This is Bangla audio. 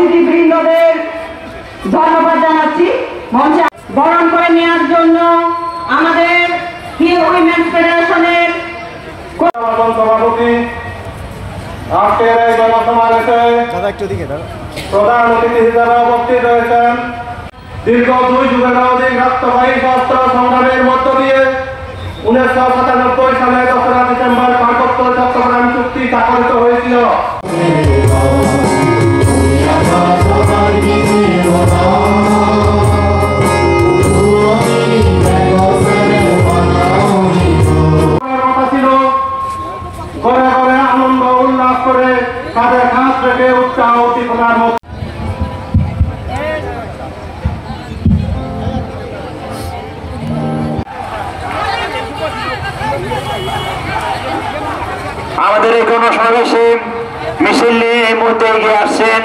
অতিথিবৃন্দদের ধন্যবাদ জানাচ্ছি। মঞ্চে বরণ করে নেওয়ার জন্য আমাদের হিল উইমেন্স ফেডারেশনের সভাপতি আজকের এই জনসমাবেশে প্রধান অতিথি হিসেবে উপস্থিত রয়েছেন দীর্ঘ 2 যুগের অধিক রক্তবাহী সশস্ত্র সংগ্রামের মধ্য দিয়ে 1997 সালে 2রা ডিসেম্বর পার্বত্য চট্টগ্রাম চুক্তি স্বাক্ষরিত হয়েছিল। ঘরে ঘরে আনন্দ উল্লাস করে তাদের হাত রেখে উৎসাহ উদ্দীপনার মধ্যে আমাদের এই গণসমাবেশে মিছিল নিয়ে এই মুহূর্তে এগিয়ে আসছেন